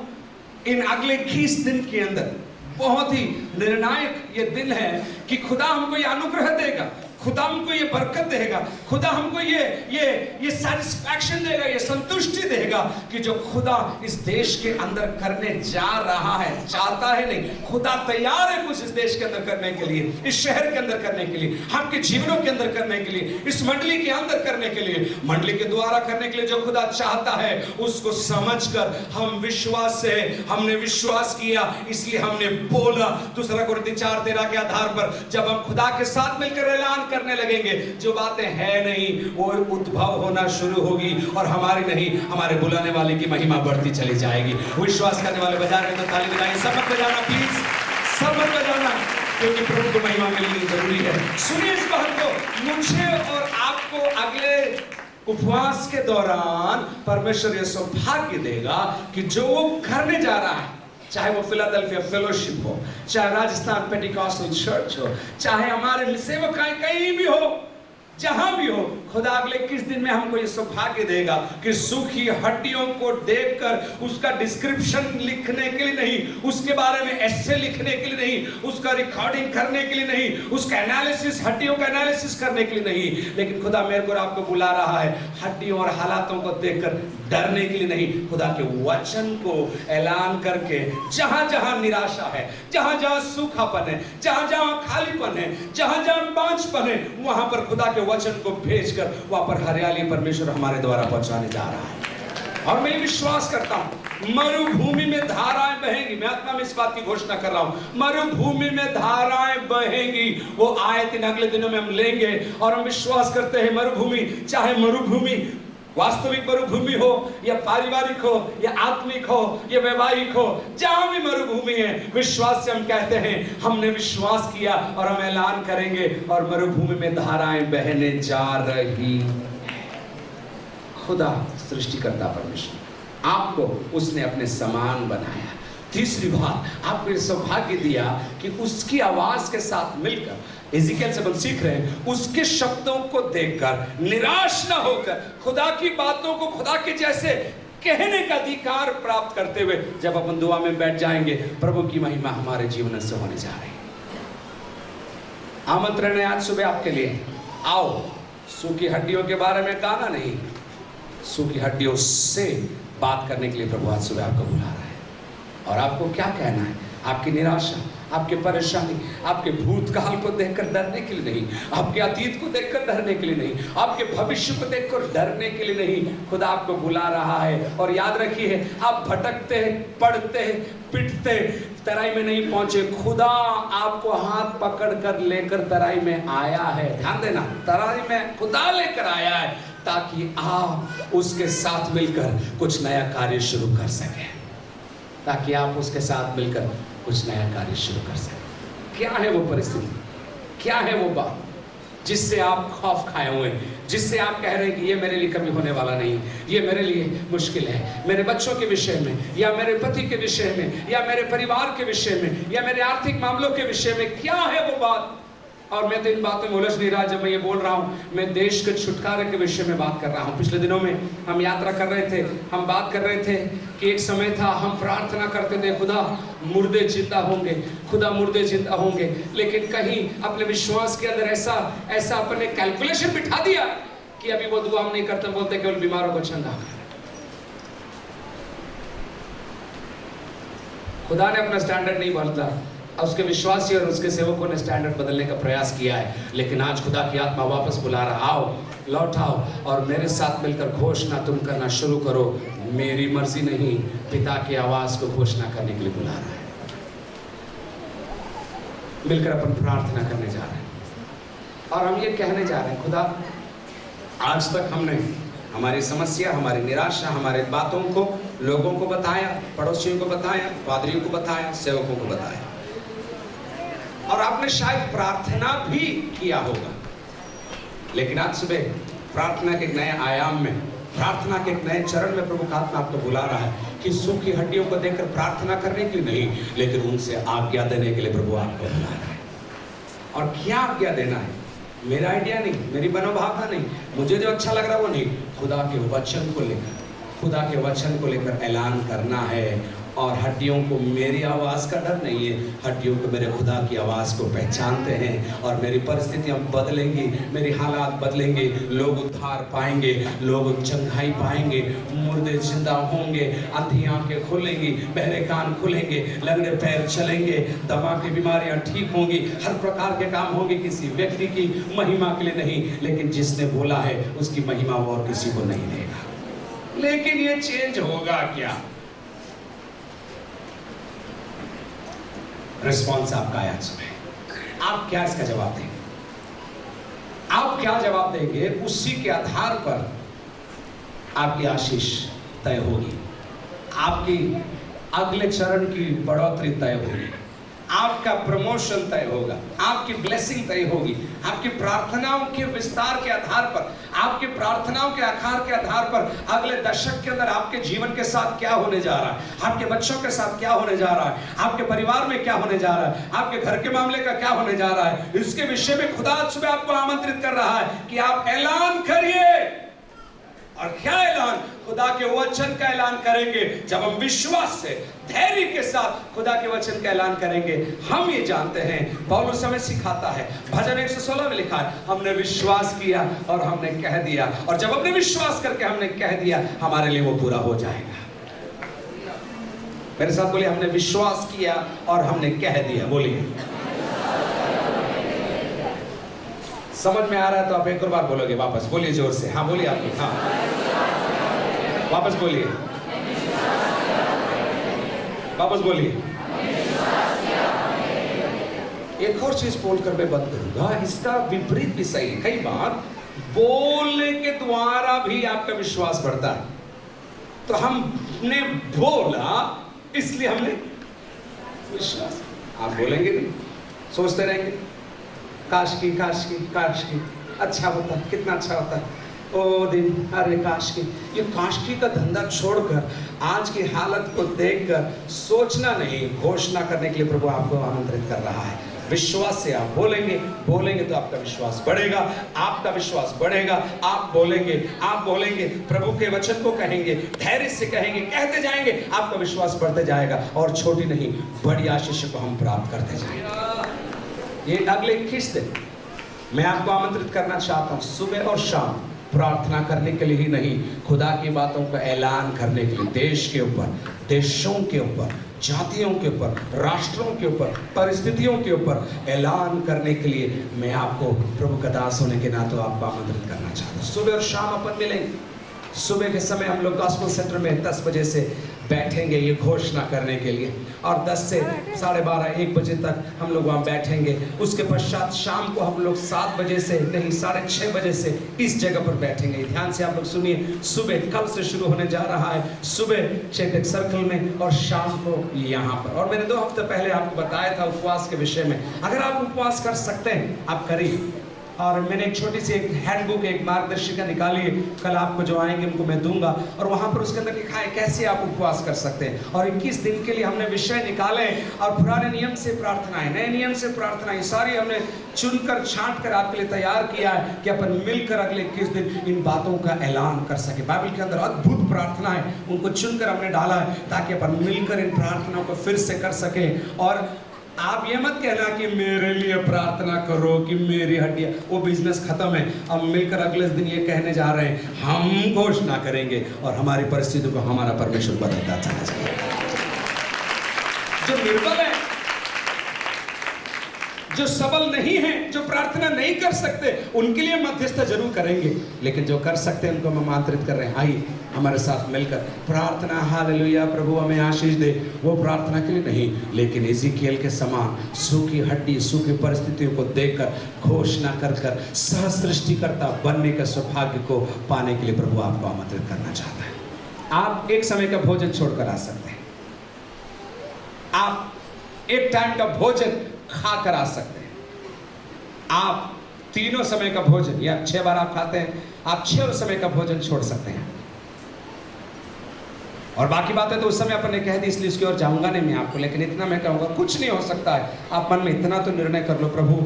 इन अगले 21 दिन के अंदर बहुत ही निर्णायक ये दिन है कि खुदा हमको ये अनुग्रह देगा, खुदा हमको ये बरकत देगा, खुदा हमको ये सैटिस्फैक्शन देगा, ये संतुष्टि देगा कि जो खुदा इस देश के अंदर करने जा रहा है, चाहता है नहीं, खुदा तैयार है कुछ इस देश के अंदर करने के लिए, इस शहर के अंदर करने के लिए, आपके जीवनों के अंदर करने के लिए, इस मंडली के अंदर करने के लिए, मंडली के द्वारा करने के लिए जो खुदा चाहता है उसको समझकर हम विश्वास से, हमने विश्वास किया इसलिए हमने बोला। दूसरा कुरिन्थी 4:13 के आधार पर जब हम खुदा के साथ मिलकर ऐलान करने लगेंगे, जो बातें है नहीं वो उद्भव होना शुरू होगी और हमारी नहीं, हमारे बुलाने वाले की महिमा बढ़ती चली जाएगी। विश्वास करने वाले बजा रहे तो ताली बजाएं, सब मत बजाना प्लीज, सब मत बजाना, क्योंकि प्रभु को महिमा मिलनी जरूरी है। सुनिए इस बात को, मुझे और आपको अगले उपवास के दौरान परमेश्वर ये सौभाग्य देगा कि जो वो करने जा रहा है, चाहे वो फिलाडेल्फिया फेलोशिप हो, चाहे राजस्थान पेंटिकॉस्टल चर्च हो, चाहे हमारे सेवकाएं कहीं भी हो, जहां भी हो, खुदा अगले 21 दिन में हमको ये सौभाग्य देगा कि सूखी हड्डियों को देखकर उसका डिस्क्रिप्शन लिखने के लिए नहीं, उसके बारे में एस्से लिखने के लिए नहीं, उसका रिकॉर्डिंग करने के लिए नहीं, उसका एनालिसिस, हड्डियों का एनालिसिस करने के लिए नहीं, लेकिन खुदा मेरे को आपको बुला रहा है हड्डियों और हालातों को देखकर डरने के लिए नहीं, खुदा के वचन को ऐलान करके जहां जहां निराशा है, जहां जहां सूखापन है, जहां जहां खालीपन है, जहां जहां बांझपन है, वहां पर खुदा के वचन को भेजकर वहां पर हरियाली परमेश्वर हमारे द्वारा पहुंचाने जा रहा है। और मैं विश्वास करता हूं मरुभूमि में धाराएं बहेंगी। मैं आत्मा में इस बात की घोषणा कर रहा हूं, मरुभूमि में धाराएं बहेंगी। वो आयत इन अगले दिनों में हम लेंगे और हम विश्वास करते हैं मरुभूमि, चाहे मरुभूमि वास्तविक मरुभूमि हो या पारिवारिक हो या आत्मिक हो या वैवाहिक हो, जहां भी मरुभूमि है, विश्वास से हम कहते हैं हमने विश्वास किया और हम ऐलान करेंगे और मरुभूमि में धाराएं बहने जा रही है। खुदा सृष्टिकर्ता परमेश्वर आपको उसने अपने समान बनाया। तीसरी बात, आपको ये सौभाग्य दिया कि उसकी आवाज के साथ मिलकर, एजिकियल से हम सीख रहे हैं, उसके शब्दों को देखकर निराश ना होकर खुदा की बातों को खुदा के जैसे कहने का अधिकार प्राप्त करते हुए जब अपन दुआ में बैठ जाएंगे, प्रभु की महिमा हमारे जीवन से होने जा रही है। आमंत्रण है आज सुबह आपके लिए, आओ। सूखी हड्डियों के बारे में गाना नहीं, सूखी हड्डियों से बात करने के लिए प्रभु आज सुबह आपको बुला रहा है। और आपको क्या कहना है? आपकी निराशा, आपकी परेशानी, आपके भूतकाल को देखकर डरने के लिए नहीं, आपके अतीत को देखकर डरने के लिए नहीं, आपके भविष्य को देखकर डरने के लिए नहीं, खुदा आपको बुला रहा है। और याद रखिए, आप भटकते, पढ़ते, पिटते, तराई में नहीं पहुंचे, खुदा आपको हाथ पकड़ कर लेकर तराई में आया है। ध्यान देना, तराई में खुदा लेकर आया है ताकि आप उसके साथ मिलकर कुछ नया कार्य शुरू कर सकें, ताकि आप उसके साथ मिलकर कुछ नया कार्य शुरू कर सकें। क्या है वो परिस्थिति, क्या है वो बात जिससे आप खौफ खाए हुए हैं, जिससे आप कह रहे हैं कि ये मेरे लिए कभी होने वाला नहीं, ये मेरे लिए मुश्किल है, मेरे बच्चों के विषय में, या मेरे पति के विषय में, या मेरे परिवार के विषय में, या मेरे आर्थिक मामलों के विषय में, क्या है वो बात? और मैं तो इन बातों में उलझ नहीं रहा जब मैं ये बोल रहा हूँ, मैं देश के छुटकारे के विषय में बात कर रहा हूँ। पिछले दिनों में हम यात्रा कर रहे थे, हम बात कर रहे थे कि एक समय था हम प्रार्थना करते थे, खुदा मुर्दे जिंदा होंगे, खुदा मुर्दे जिंदा होंगे, लेकिन कहीं अपने विश्वास के अंदर ऐसा अपने कैलकुलेशन बिठा दिया कि अभी वो दुआ हम नहीं करते, बोलते केवल बीमारों को चंगा कर। खुदा ने अपना स्टैंडर्ड नहीं बदला, उसके विश्वासी और उसके सेवकों ने स्टैंडर्ड बदलने का प्रयास किया है। लेकिन आज खुदा की आत्मा वापस बुला रहा, आओ, लौटाओ और मेरे साथ मिलकर घोषणा तुम करना शुरू करो। मेरी मर्जी नहीं, पिता की आवाज को घोषणा करने के लिए बुला रहा है। मिलकर अपन प्रार्थना करने जा रहे हैं और हम ये कहने जा रहे हैं, खुदा आज तक हमने हमारी समस्या, हमारी निराशा, हमारे बातों को लोगों को बताया, पड़ोसियों को बताया, पादरियों को बताया, सेवकों को बताया, और आपने शायद प्रार्थना भी किया होगा। लेकिन आज सुबह प्रार्थना के एक नए आयाम में, प्रार्थना के एक नए चरण में प्रभु का आत्मा आपको बुला रहा है कि सूखी हड्डियों को देखकर प्रार्थना करने के लिए नहीं, लेकिन उनसे आज्ञा देने के लिए प्रभु आपको बुला रहा है। और क्या आज्ञा देना है? मेरा आइडिया नहीं, मेरी मनोभावना नहीं, मुझे जो अच्छा लग रहा वो नहीं, खुदा के वचन को लेकर, खुदा के वचन को लेकर ऐलान करना है। और हड्डियों को मेरी आवाज़ का डर नहीं है, हड्डियों को मेरे खुदा की आवाज़ को पहचानते हैं और मेरी परिस्थितियां बदलेंगी, मेरी हालात बदलेंगे, लोग उद्धार पाएंगे, लोग चंगाई पाएंगे, मुर्दे जिंदा होंगे, अंधी आंखें खुलेंगी, बहरे कान खुलेंगे, लंगड़े पैर चलेंगे, दमा की बीमारियां ठीक होंगी, हर प्रकार के काम होंगे। किसी व्यक्ति की महिमा के लिए नहीं, लेकिन जिसने बोला है उसकी महिमा वो और किसी को नहीं देगा। लेकिन ये चेंज होगा क्या? रिस्पॉन्स आपका आया सुबह, आप क्या इसका जवाब देंगे? आप क्या जवाब देंगे? उसी के आधार पर आपकी आशीष तय होगी, आपकी अगले चरण की बढ़ोतरी तय होगी, आपका प्रमोशन तय होगा, आपकी ब्लेसिंग तय होगी। आपकी प्रार्थनाओं के विस्तार के आधार पर, आपकी प्रार्थनाओं के आकार के आधार पर अगले दशक के अंदर आपके जीवन के साथ क्या होने जा रहा है, आपके बच्चों के साथ क्या होने जा रहा है, आपके परिवार में क्या होने जा रहा है, आपके घर के मामले का क्या होने जा रहा है, इसके विषय में खुदा आज सुबह आपको आमंत्रित कर रहा है कि आप ऐलान करिए। और क्या ऐलान? खुदा के वचन का ऐलान करेंगे। जब हम विश्वास से, धैर्य के साथ खुदा के वचन का ऐलान करेंगे, हम ये जानते हैं, पौलुस हमें सिखाता है, भजन 116 में लिखा है, हमने विश्वास किया और हमने कह दिया। और जब हमने विश्वास करके हमने कह दिया, हमारे लिए वो पूरा हो जाएगा। मेरे साथ बोलिए, हमने विश्वास किया और हमने कह दिया। बोलिए, समझ में आ रहा है तो आप एक और बार बोलोगे, वापस बोलिए जोर से। हाँ बोलिए आप, हाँ वापस बोलिए, वापस बोलिए। एक और चीज बोलकर मैं बंद करूंगा, इसका विपरीत भी सही है। कई बार बोलने के द्वारा भी आपका विश्वास बढ़ता है। तो हमने बोला इसलिए हमने विश्वास। आप बोलेंगे नहीं, सोचते रहेंगे, काश की काश की काश की अच्छा होता, कितना अच्छा होता ओ दिन, अरे काश की। ये काश की का धंधा छोड़कर आज की हालत को देखकर सोचना नहीं, घोषणा करने के लिए प्रभु आपको आमंत्रित कर रहा है। विश्वास से आप बोलेंगे, बोलेंगे तो आपका विश्वास बढ़ेगा, आपका विश्वास बढ़ेगा। आप बोलेंगे, आप बोलेंगे, प्रभु के वचन को कहेंगे, धैर्य से कहेंगे, कहते जाएंगे, आपका विश्वास बढ़ते जाएगा और छोटी नहीं बड़ी आशीष को हम प्राप्त करते जाएंगे। ये अगले 21 दिन मैं आपको आमंत्रित करना चाहता हूँ, सुबह और शाम प्रार्थना करने के लिए ही नहीं, खुदा की बातों का ऐलान करने के लिए। देश के ऊपर, देशों के ऊपर, जातियों के ऊपर, राष्ट्रों के ऊपर, परिस्थितियों के ऊपर ऐलान करने के लिए मैं आपको प्रभु का दास होने के नाते आपको आमंत्रित करना चाहता हूँ। सुबह और शाम अपन मिलेंगे। सुबह के समय हम लोग गॉस्पेल सेंटर में 10 बजे से बैठेंगे ये घोषणा करने के लिए, और 10 से 12:30 1 बजे तक हम लोग वहाँ बैठेंगे। उसके पश्चात शाम को हम लोग 7 बजे से नहीं 6:30 बजे से इस जगह पर बैठेंगे। ध्यान से आप लोग सुनिए, सुबह कल से शुरू होने जा रहा है, सुबह चेटेक सर्कल में और शाम को यहाँ पर। और मैंने 2 हफ्ते पहले आपको बताया था उपवास के विषय में। अगर आप उपवास कर सकते हैं आप करिए। और मैंने एक छोटी सी एक हैंडबुक, एक मार्गदर्शिका निकाली है, कल आपको जो आएंगे उनको मैं दूंगा। और वहाँ पर उसके अंदर लिखा है कैसे आप उपवास कर सकते हैं। और 21 दिन के लिए हमने विषय निकाले, और पुराने नियम से प्रार्थनाएं, नए नियम से प्रार्थनाएं सारी हमने चुनकर छांट कर आपके लिए तैयार किया है कि अपन मिलकर अगले 21 दिन इन बातों का ऐलान कर सके। बाइबल के अंदर अद्भुत प्रार्थनाएं उनको चुनकर हमने डाला है ताकि अपन मिलकर इन प्रार्थनाओं को फिर से कर सके। और आप ये मत कहना कि मेरे लिए प्रार्थना करो कि मेरी हड्डियां, वो बिजनेस खत्म है। अब मिलकर अगले दिन ये कहने जा रहे हैं, हम घोषणा करेंगे और हमारी परिस्थिति को हमारा परमेश्वर बदलता चला जाएगा। जो निर्बल है, जो सबल नहीं है, जो प्रार्थना नहीं कर सकते, उनके लिए मध्यस्थता जरूर करेंगे, लेकिन जो कर सकते हैं उनको हम आमंत्रित कर रहे हैं, आइए हमारे साथ मिलकर प्रार्थना। हालेलुया, प्रभु हमें आशीष दे। वो प्रार्थना के लिए नहीं, लेकिन इज़ीकियल के समान सूखी हड्डी, सूखी परिस्थितियों को देखकर घोषणा कर कर सह सृष्टिकर्ता बनने का सौभाग्य को पाने के लिए प्रभु आपको आमंत्रित करना चाहता है। आप एक समय का भोजन छोड़कर आ सकते हैं, आप एक टाइम का भोजन खाकर आ सकते हैं, आप 3 समय का भोजन, या 6 बार आप खाते हैं, आप 6 समय का भोजन छोड़ सकते हैं। और बाकी बातें तो उस समय अपन ने कह दी, इसलिए उसकी ओर जाऊंगा नहीं मैं आपको, लेकिन इतना मैं कहूंगा, कुछ नहीं हो सकता है। आप मन में इतना तो निर्णय कर लो, प्रभु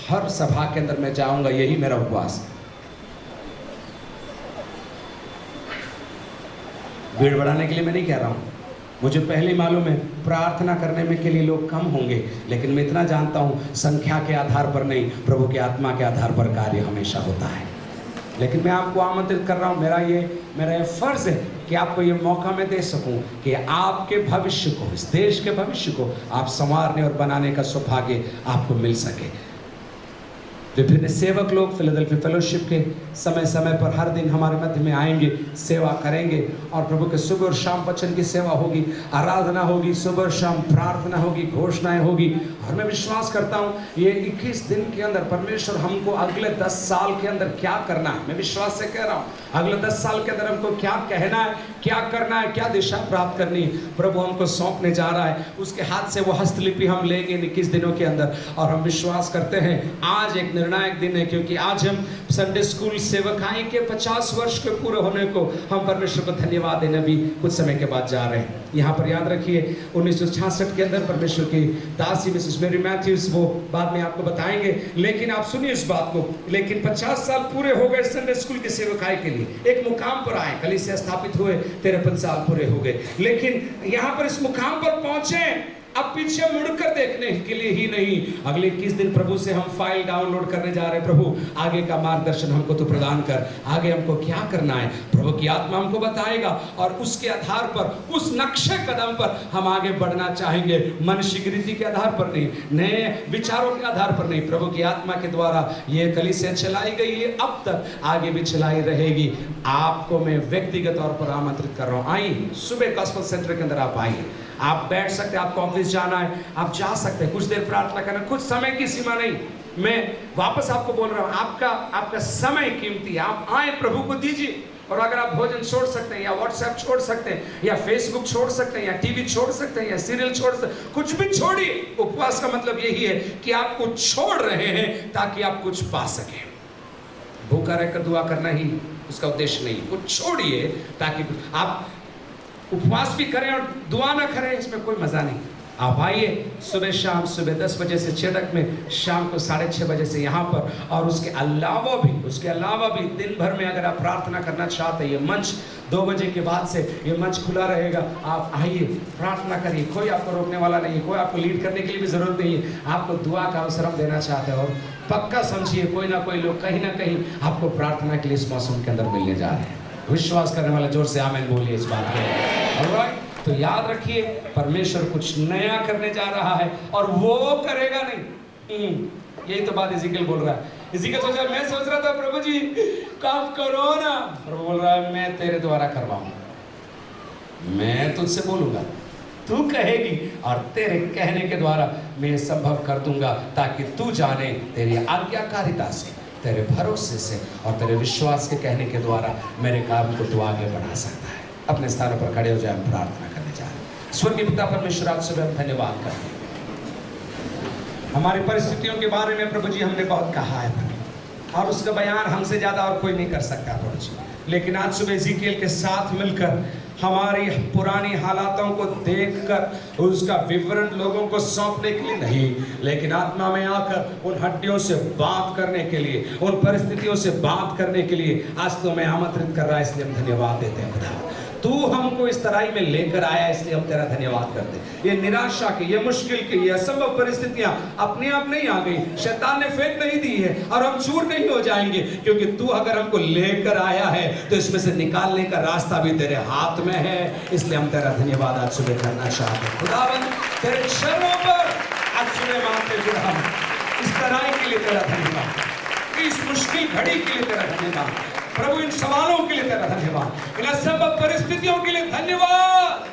हर सभा के अंदर मैं जाऊंगा, यही मेरा उपवास। भीड़ बढ़ाने के लिए मैं नहीं कह रहा हूं, मुझे पहले मालूम है प्रार्थना करने में के लिए लोग कम होंगे, लेकिन मैं इतना जानता हूं संख्या के आधार पर नहीं, प्रभु के आत्मा के आधार पर कार्य हमेशा होता है। लेकिन मैं आपको आमंत्रित कर रहा हूं, मेरा ये फर्ज है कि आपको ये मौका मैं दे सकूं कि आपके भविष्य को, इस देश के भविष्य को आप संवारने और बनाने का सौभाग्य आपको मिल सके। विभिन्न सेवक लोग फिलाडेल्फिया फेलोशिप के समय समय पर हर दिन हमारे मध्य में आएंगे, सेवा करेंगे, और प्रभु के सुबह और शाम वचन की सेवा होगी, आराधना होगी, सुबह और शाम प्रार्थना होगी, घोषणाएं होगी, और मैं विश्वास करता हूँ ये 21 दिन के अंदर परमेश्वर हमको अगले 10 साल के अंदर क्या करना है, मैं विश्वास से कह रहा हूँ, अगले 10 साल के अंदर हमको क्या कहना है, क्या करना है, क्या दिशा प्राप्त करनी है, प्रभु हमको सौंपने जा रहा है। उसके हाथ से वो हस्तलिपि हम लेंगे इन 21 दिनों के अंदर। और हम विश्वास करते हैं आज एक निर्णायक दिन है, क्योंकि आज हम संडे स्कूल सेवकाई के 50 वर्ष के पूरे होने को हम परमेश्वर को धन्यवाद देने भी कुछ समय के बाद जा रहे हैं। यहाँ पर याद रखिए 1966 के अंदर परमेश्वर की दासी मिसेस मेरी मैथ्यूज, वो बाद में आपको बताएंगे, लेकिन आप सुनिए इस बात को, लेकिन 50 साल पूरे हो गए संडे स्कूल की सेवकाई के लिए, एक मुकाम पर आए, कलीसिया स्थापित हुए, 53 साल पूरे हो गए, लेकिन यहाँ पर इस मुकाम पर पहुंचे अब पीछे मुड़कर देखने के लिए ही नहीं, अगले 21 दिन प्रभु से हम फाइल डाउनलोड करने जा रहे हैं। प्रभु आगे का मार्गदर्शन हमको तो प्रदान कर, आगे हमको क्या करना है प्रभु की आत्मा हमको बताएगा, और उसके आधार पर, उस नक्शे कदम पर हम आगे बढ़ना चाहेंगे, मनुष्य रीति के आधार पर नहीं, नए विचारों के आधार पर नहीं, प्रभु की आत्मा के द्वारा ये कलीसिया चलाई गई है, अब तक आगे भी चलाई रहेगी। आपको मैं व्यक्तिगत तौर पर आमंत्रित कर रहा हूँ, आइए सुबह गॉस्पेल सेंटर के अंदर आप आइए, आप बैठ सकते हैं, आपको ऑफिस जाना है आप जा सकते हैं, कुछ देर प्रार्थना करना, कुछ समय की सीमा नहीं। मैं वापस आपको बोल रहा हूँ, आपका समय कीमती है, आप आए प्रभु को दीजिए। और अगर आप भोजन छोड़ सकते हैं, या व्हाट्सएप छोड़ सकते हैं, या फेसबुक छोड़ सकते हैं, या टीवी छोड़ सकते हैं, या सीरियल छोड़ सकते हैं, कुछ भी छोड़िए। उपवास का मतलब यही है कि आप कुछ छोड़ रहे हैं ताकि आप कुछ पा सकें। भूखा रहकर दुआ करना ही उसका उद्देश्य नहीं, कुछ छोड़िए ताकि आप उपवास भी करें और दुआ ना करें, इसमें कोई मजा नहीं। आप आइए सुबह शाम, सुबह 10 बजे से 6 तक में, शाम को 6:30 बजे से यहाँ पर, और उसके अलावा भी दिन भर में अगर आप प्रार्थना करना चाहते हैं, ये मंच 2 बजे के बाद से ये मंच खुला रहेगा, आप आइए प्रार्थना करिए, कोई आपको रोकने वाला नहीं है, कोई आपको लीड करने के लिए भी जरूरत नहीं है, आपको दुआ का अवसर हम देना चाहते हैं। और पक्का समझिए कोई ना कोई लोग कहीं ना कहीं आपको प्रार्थना के लिए इस मौसम के अंदर मिलने जा रहे हैं। विश्वास करने वाले जोर से आमीन बोलिए इस बात को। ऑलराइट, तो याद रखिए परमेश्वर कुछ नया करने जा रहा है, और वो करेगा नहीं। यही तो बात इज़ीकियल बोल रहा है। इज़ीकियल सोच रहा है, मैं सोच रहा था प्रभु जी काम करो ना, प्रभु बोल रहा है मैं तेरे द्वारा करवाऊंगा, मैं तुझसे बोलूंगा, तू कहेगी, और तेरे कहने के द्वारा मैं संभव कर दूंगा, ताकि तू जाने तेरी आज्ञाकारिता से, तेरे भरोसे से और तेरे विश्वास के कहने के द्वारा मेरे काम को तू आगे बढ़ा सकता है। अपने स्थानों पर खड़े हो जाए, हम प्रार्थना करने जा रहे हैं। स्वर्गीय पिता परमेश्वर, आप सुबह हम धन्यवाद करते हैं। हमारी परिस्थितियों के बारे में प्रभु जी हमने बहुत कहा है प्रभु, और उसका बयान हमसे ज्यादा और कोई नहीं कर सकता प्रभु जी, लेकिन आज सुबह इज़ीकियल के साथ मिलकर हमारी पुरानी हालातों को देखकर उसका विवरण लोगों को सौंपने के लिए नहीं, लेकिन आत्मा में आकर उन हड्डियों से बात करने के लिए, उन परिस्थितियों से बात करने के लिए आज तो मैं आमंत्रित कर रहा है। इसलिए हम धन्यवाद देते हैं खुदा, तू हमको इस तराई में लेकर आया, इसलिए हम तेरा धन्यवाद करते हैं। ये निराशा की, ये मुश्किल की, ये असंभव परिस्थितियां अपने आप नहीं आ गई, शैतान ने फेंक नहीं दी है, और हम चूर नहीं हो जाएंगे, क्योंकि तू अगर हमको लेकर आया है तो इसमें से निकालने का रास्ता भी तेरे हाथ में है। इसलिए हम तेरा धन्यवाद आज सुबह करना चाहते हैं खुदावंद, तेरे चरणों पर आज सुबह मांगते हुए हम इस तराई के लिए तेरा धन्यवाद, इस मुश्किल घड़ी के लिए तेरा धन्यवाद प्रभु, इन सवालों के लिए तेरा धन्यवाद, इन असंभव परिस्थितियों के लिए धन्यवाद,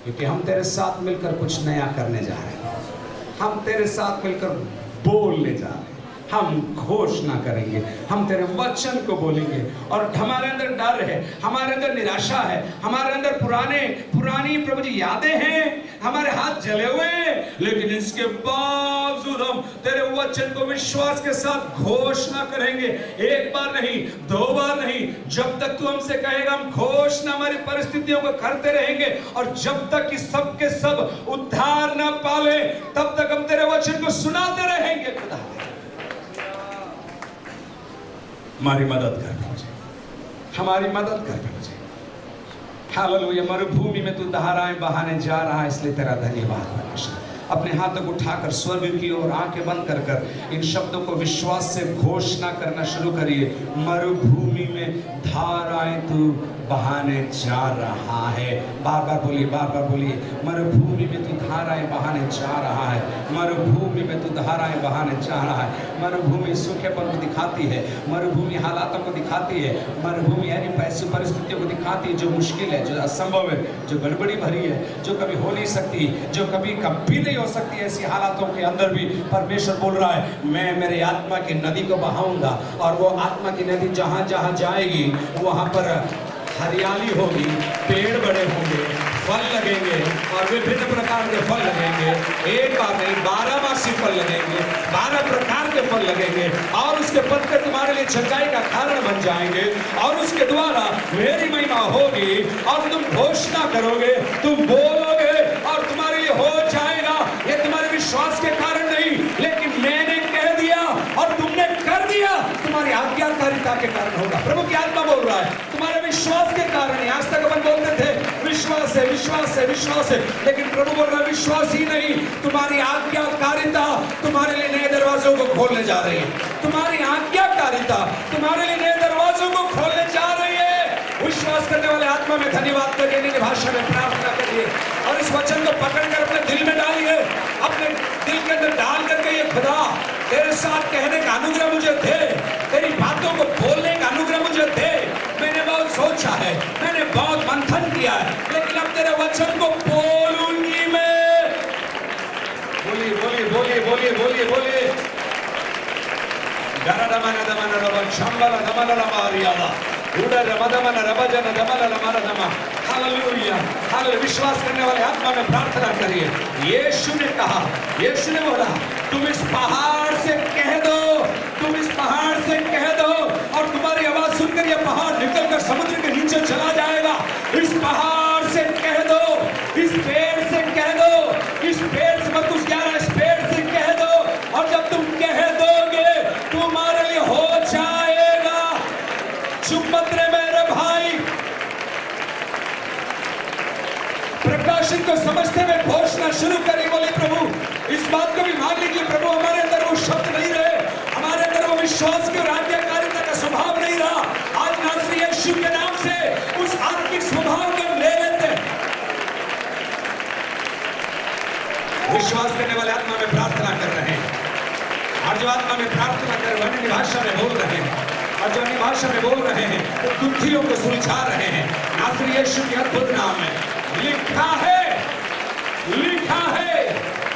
क्योंकि हम तेरे साथ मिलकर कुछ नया करने जा रहे हैं। हम तेरे साथ मिलकर बोलने जा रहे हैं, हम घोषणा करेंगे, हम तेरे वचन को बोलेंगे, और हमारे अंदर डर है, हमारे अंदर निराशा है, हमारे अंदर पुरानी प्रभु जी यादें हैं, हमारे हाथ जले हुए हैं, लेकिन इसके बावजूद हम तेरे वचन को विश्वास के साथ घोषणा करेंगे। एक बार नहीं, 2 बार नहीं, जब तक तू हमसे कहेगा हम घोषणा हमारी परिस्थितियों को करते रहेंगे, और जब तक कि सब के सब उद्धार ना पाले तब तक हम तेरे वचन को सुनाते रहेंगे। खुदा हमारी मदद कर मुझे, हमारी मदद कर मुझे। हालेलुया। मरुभूमि में तू धाराएं बहाने जा रहा है, इसलिए तेरा धन्यवाद परमेश्वर। अपने हाथों को उठाकर स्वर्ग की ओर आंखें बंद कर कर इन शब्दों को विश्वास से घोषणा करना शुरू करिए। मरुभूमि में धाराएं तू बहाने जा रहा है। बार बार बोलिए, बार बार बोलिए। मरुभूमि में तू धाराएं बहाने जा रहा है, मरुभूमि में तू धाराएं बहाने जा रहा है। मरुभूमि सूखेपन को दिखाती है, मरुभूमि हालातों को दिखाती है, मरुभूमि यानी ऐसी परिस्थितियों को दिखाती है जो मुश्किल है, जो असंभव है, जो गड़बड़ी भरी है, जो कभी हो नहीं सकती, जो कभी नहीं हो सकती है ऐसी हालातों के अंदर भी परमेश्वर बोल रहा है मैं मेरे आत्मा की नदी को बहाऊंगा, और वो आत्मा की नदी जहाँ जहाँ जाएगी वहाँ पर हरियाली होगी, पेड़ बड़े होंगे, फल लगेंगे और विभिन्न प्रकार के फल लगेंगे। एक बार नहीं 12 मासी फल लगेंगे, 12 प्रकार के फल लगेंगे, और उसके पत्ते तुम्हारे लिए छंटाई का कारण बन जाएंगे, और उसके द्वारा मेरी महिमा होगी, और तुम घोषणा करोगे, तुम बोलोगे, और तुम्हारे लिए हो जाएगा। ये तुम्हारे विश्वास के कारण नहीं, लेकिन मैंने कह दिया और तुमने कर दिया, तुम्हारी आज्ञाकारिता के कारण होगा। प्रभु की आत्मा बोल रहा है तुम्हारे विश्वास के कारण। आज तक अपन बोलते थे विश्वास है, विश्वास है, विश्वास है, लेकिन प्रभु बोल रहा है विश्वास ही नहीं, तुम्हारी आज्ञाकारिता तुम्हारे लिए नए दरवाजों को खोलने जा रही है। तुम्हारी आज्ञाकारिता तुम्हारे लिए नए दरवाजों को खोलने जा रही है। विश्वास करने वाले आत्मा में धन्यवाद करिए, निजी भाषा में प्रार्थना करिए, और इस वचन को पकड़कर अपने दिल में डालिए, अपने दिल के अंदर डाल करके ये खुदा तेरे साथ कहने का अनुग्रह मुझे दे, तेरी बातों को बोलने का अनुग्रह मुझे दे। मैंने बहुत सोचा है, मैंने बहुत मंथन किया है, लेकिन अब तेरे वचन को बोलूंगी मैं। बोलिए बोलिए बोलिए बोलिए बोलिए बोलिए। विश्वास करने वाले आत्मा में प्रार्थना करिए। यीशु ने कहा, यीशु ने बोला तुम इस पहाड़ से कह दो, तुम इस पहाड़ से कह दो, और तुम्हारी आवाज सुनकर यह पहाड़ निकलकर समुद्र के नीचे चला जाएगा। इस पहाड़ से कह दो, इस पेड़ से कह दो, इस पेड़ से मत कुछ कह रहा, इस पेड़ से कह दो, और जब तुम कह दोगे तुम्हारे लिए हो जाएगा। चुप मत रहे मेरे भाई, प्रकाशित को समझते हुए घोषणा शुरू करी। बोले प्रभु इस बात को भी मान लीजिए, प्रभु हमारे अंदर वो शब्द नहीं रहे, हमारे अंदर वो विश्वास की और आज्ञाकारिता का स्वभाव नहीं रहा। आज नासरी यीशु के नाम से उस आत्मिक स्वभाव को ले लेते हैं। विश्वास करने वाले आत्मा में प्रार्थना कर रहे हैं, और जो आत्मा में प्रार्थना कर रहे हैं अन्य भाषा में बोल रहे हैं, और जो अन्य भाषा में बोल रहे हैं वो गुत्थियों को सुलझा रहे हैं। नासरी यीशु के अद्भुत नाम में लिखा है, लिखा है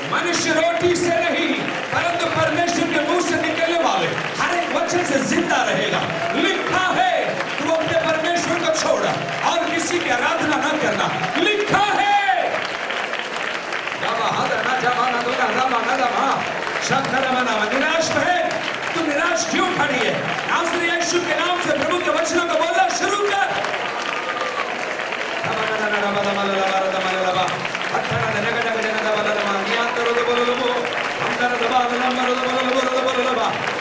मनुष्य रोटी से नहीं परंतु परमेश्वर के मुंह से निकलने वाले हर एक वचन से जिंदा रहेगा। लिखा है तू अपने परमेश्वर को छोड़ और किसी की आराधना न करना। लिखा है निराश है, तू निराश क्यों खड़ी है? नासरी यीशु के नाम से प्रभु के वचनों को बोलना शुरू कर।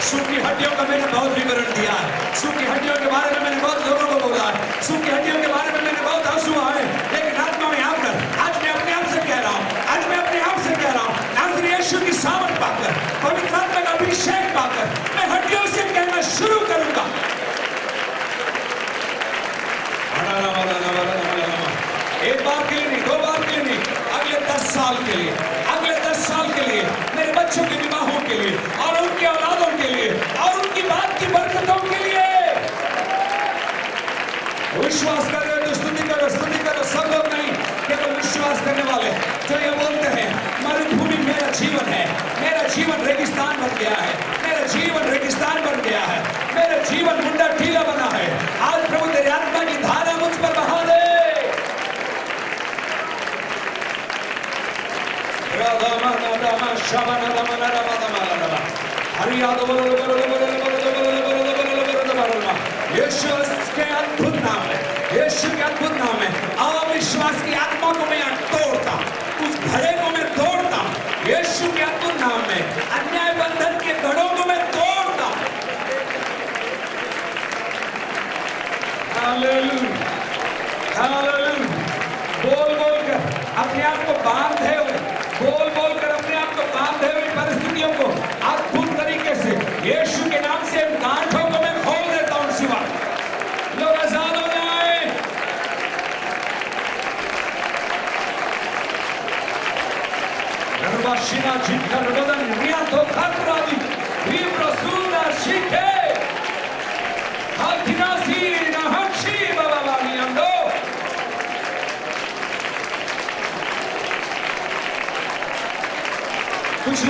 सूखी हड्डियों का मैंने बहुत विवरण दिया है, सूखी हड्डियों के बारे में मैंने बहुत लोगों को बोला है, सूखी हड्डियों के बारे में मैंने बहुत आंसू आए, लेकिन आत्मा में आकर आज मैं अपने आप से कह रहा हूँ, आज मैं अपने आप से कह रहा हूँ, नासरी यीशु की सामर्थ पाकर, पवित्र आत्मा का अभिषेक पाकर मैं हड्डियों से कहना शुरू करूंगा। एक बार के लिए नहीं, 2 बार के लिए नहीं, अगले 10 साल के लिए, अगले 10 साल के लिए, मेरे बच्चों के विवाहों के लिए और उनके औलादों के लिए और उनकी बात की बरकतों के लिए। विश्वास कर रहे हो तो स्तुति करो, स्तुति करो। सब लोग नहीं, केवल विश्वास करने वाले जो ये बोलते हैं मरुभूमि मेरा जीवन है, मेरा जीवन रेगिस्तान बन गया है, मेरा जीवन रेगिस्तान बन गया है, मेरा जीवन मुंडा टीला बना है। आज प्रभु तेरी आत्मा की धारा मुझ पर बहा दे। यीशु के अद्भुत नाम है, यीशु के अद्भुत नाम है। अविश्वास की आत्मा को मैं तोड़ता, उस घड़े को मैं तोड़ता यीशु के अद्भुत नाम में। अन्याय बंधन के घड़ों को मैं तोड़ता। Hallelujah, hallelujah. बोल बोल कर अपने आप को बांधे हुए, बोल बोल कर अपने आप को बांधे हुए परिस्थितियों को अद्भुत तरीके से यीशु के नाम से गांठों को मैं खोल देता हूं। सिवा लोग आजाद हो जाए। रवाशिना जिकर बदन रिया तो खतरादी भी प्रसूना शिखे हाथिनासी ना हंसी बाबा वाली अंदो।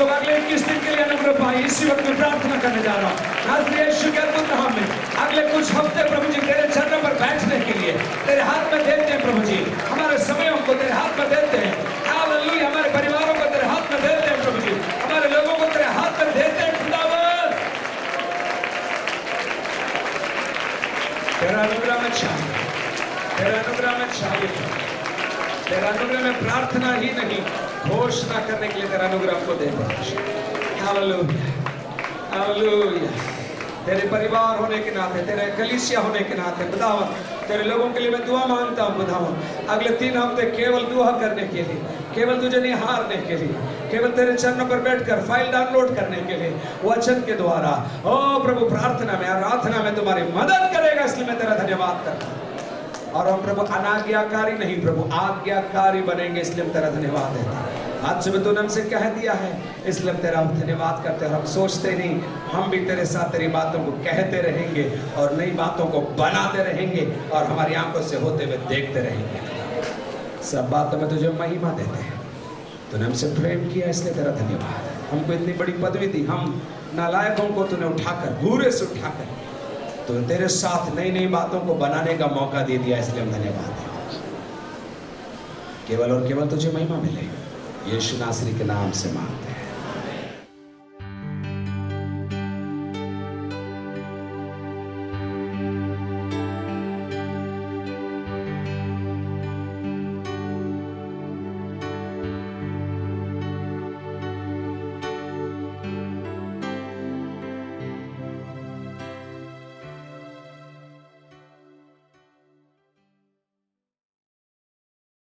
लोग अगले 21 दिन के लिए अनुग्रह पाए, इसी वक्त में प्रार्थना करने जा रहा हूँ नाज़रेत यीशु के अद्भुत नाम में। अगले कुछ हफ्ते प्रभु जी तेरे चरणों पर बैठने के लिए तेरे हाथ में देते हैं प्रभु जी, हमारे समयों को तेरे हाथ में देते हैं। हालेलुया, हमारे परिवारों को तेरे हाथ में देते हैं प्रभु जी, हमारे लोगों को तेरे हाथ में देते हैं खुदावन। तेरा अनुग्रह में चाहिए, तेरा अनुग्रह में चाहिए, तेरा अनुग्रह में प्रार्थना ही नहीं घोषणा करने के लिए तेरा अनुग्रह हमको दे दे। Hallelujah, hallelujah. तेरे परिवार होने के नाते, तेरे कलीसिया होने के नाते खुदावन, तेरे लोगों के लिए मैं दुआ मांगता हूँ खुदावन। अगले 3 हफ्ते केवल दुआ करने के लिए, केवल तुझे निहारने के लिए, केवल तेरे चरणों पर बैठकर फाइल डाउनलोड करने के लिए वचन के द्वारा ओ प्रभु प्रार्थना में आराधना में तुम्हारी मदद करेगा, इसलिए मैं तेरा धन्यवाद करता हूँ। और हम प्रभु अनाज्ञाकारी नहीं प्रभु आज्ञाकारी बनेंगे, इसलिए हम तेरा धन्यवाद देते हैं। आज सुबह तूने हमसे कह दिया है, इसलिए हम तेरा धन्यवाद करते हैं। हम सोचते नहीं, हम भी तेरे साथ तेरी बातों को कहते रहेंगे और नई बातों को बनाते रहेंगे और हमारी आंखों से होते हुए देखते रहेंगे। सब बातों में तुझे महिमा देते हैं। तूने हमसे प्रेम किया, इसलिए तेरा धन्यवाद। हमको इतनी बड़ी पदवी दी, हम नालायकों को तूने उठाकर, बूरे से उठाकर तो तेरे साथ नई नई बातों को बनाने का मौका दे दिया, इसलिए हम धन्यवाद हैं। केवल और केवल तुझे महिमा मिले, यीशु नासरी के नाम से मांग।